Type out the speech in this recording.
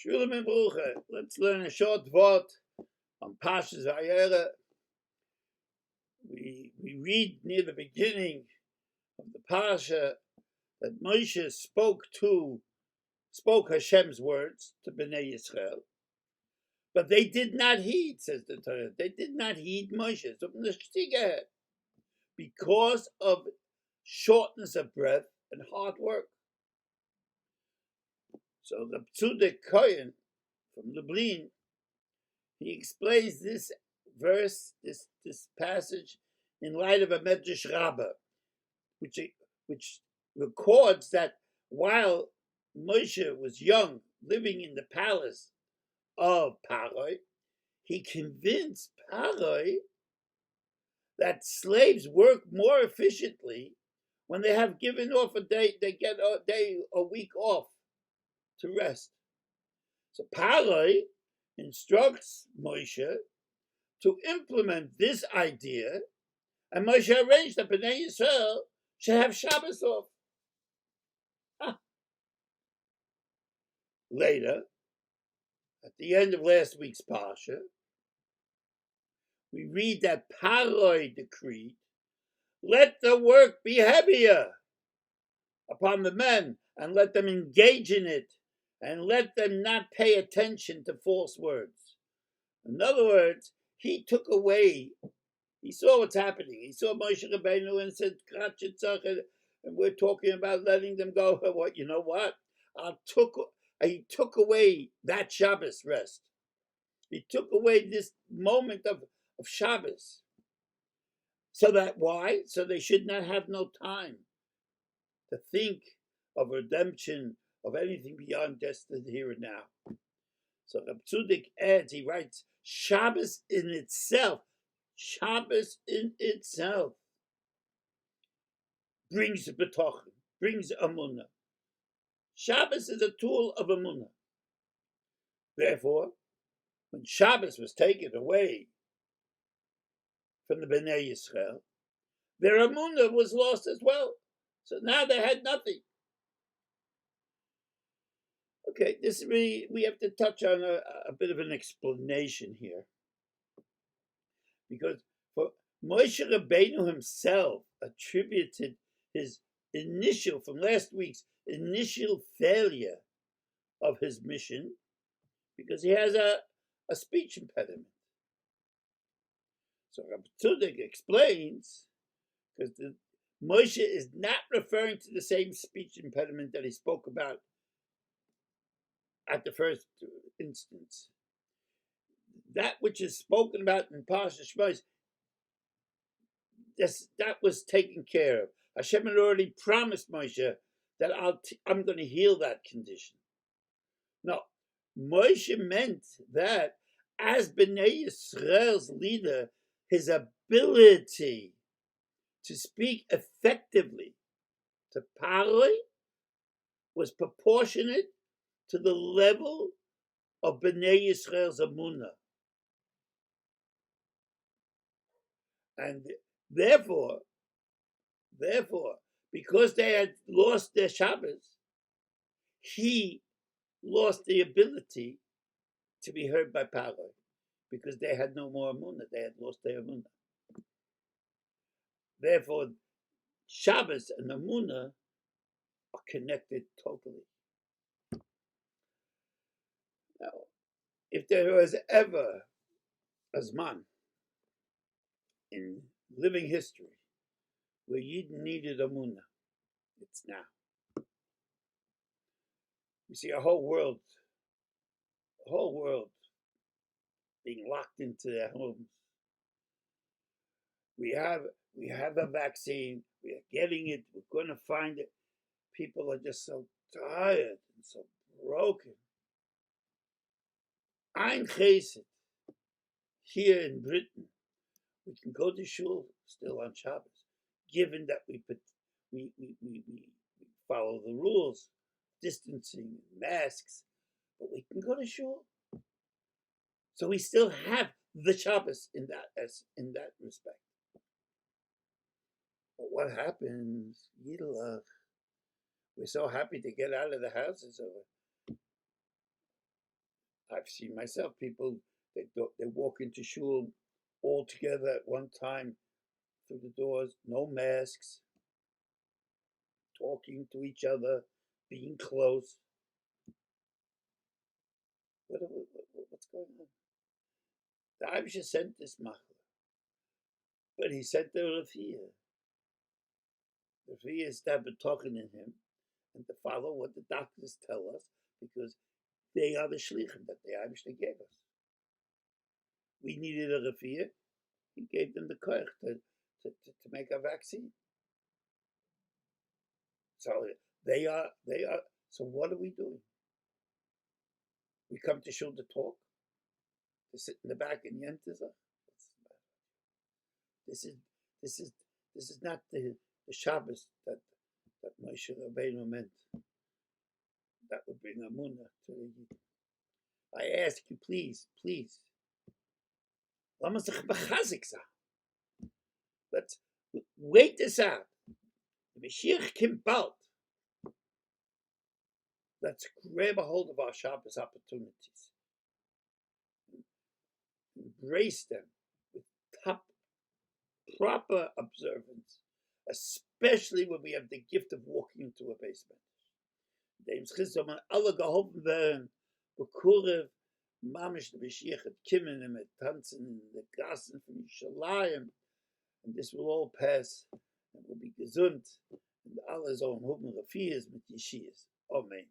Shulam and Brucha. Let's learn a short word on Parshas Voeirah. We read near the beginning of the Parsha that Moshe spoke Hashem's words to Bnei Yisrael, but they did not heed, says the Torah. They did not heed Moshe because of shortness of breath and hard work. So the Tzudek Kohen from Lublin, he explains this verse, this passage, in light of a Medrash Rabbah, which records that while Moshe was young, living in the palace of Paroi, he convinced Paroi that slaves work more efficiently when they have given off a day, they get a week off to rest. So Paroi instructs Moshe to implement this idea, and Moshe arranged that Bnei Yisrael should have Shabbos off. Later, at the end of last week's Parsha, we read that Paroi decreed, let the work be heavier upon the men, and let them engage in it, and let them not pay attention to false words. In other words, he took away, he saw what's happening. He saw Moshe Rabbeinu and said, and we're talking about letting them go. What, you know what? He took away that Shabbos rest. He took away this moment of Shabbos. So that why? So they should not have no time to think of redemption, of anything beyond just the here and now. So Reb Tzudek adds, he writes, Shabbos in itself brings betochen, brings amunah. Shabbos is a tool of amunah. Therefore, when Shabbos was taken away from the Bnei Yisrael, their amunah was lost as well. So now they had nothing. Okay, we have to touch on a bit of an explanation here. Because for Moshe Rabbeinu himself attributed his from last week's initial failure of his mission because he has a speech impediment. So Rabbi Tzudek explains, because Moshe is not referring to the same speech impediment that he spoke about at the first instance. That which is spoken about in Parshas Shabbos, that was taken care of. Hashem had already promised Moshe that I'm going to heal that condition. No, Moshe meant that as Bnei Yisrael's leader, his ability to speak effectively to Paroi was proportionate to the level of Bnei Yisrael's amunah. And therefore, because they had lost their Shabbos, he lost the ability to be heard by Paroi because they had no more amunah. They had lost their amunah. Therefore, Shabbos and amunah are connected totally. Now, if there was ever a Zman in living history where you needed amunah, it's now. You see a whole world being locked into their homes. We have a vaccine. We are getting it. We're going to find it. People are just so tired and so broken. Ein Chesed here in Britain, we can go to shul still on Shabbos, given that we follow the rules, distancing, masks, but we can go to shul. So we still have the Shabbos in that respect. But what happens? Yidlach, we're so happy to get out of the houses over I've seen myself people, they walk into shul all together at one time through the doors, no masks, talking to each other, being close. What's going on? The Abisha sent this machla, but he sent the Rafia. The Rafia is that talking in him and to follow what the doctors tell us because they are the shlichim that the Abisha gave us. We needed a Rafia. He gave them the koich to make a vaccine. So they are. So what are we doing? We come to shul to talk, to sit in the back and yentizah. This is not the Shabbos that Moshe Rabbeinu meant. That would bring Amunah to the Yid. I ask you, please. Let's wait this out. The Mashiach came bald. Let's grab a hold of our Shabbos opportunities. Embrace them with proper observance, especially when we have the gift of walking into a basement. Dem Chizom alle geholfen werden, bekurev, mamish the Mashiach had kimmen and tanzen in the gassen from Yerushalayim, and this will all pass and will be gesund, and alle sollen hoben Rafias mit Yeshiyas. Amen.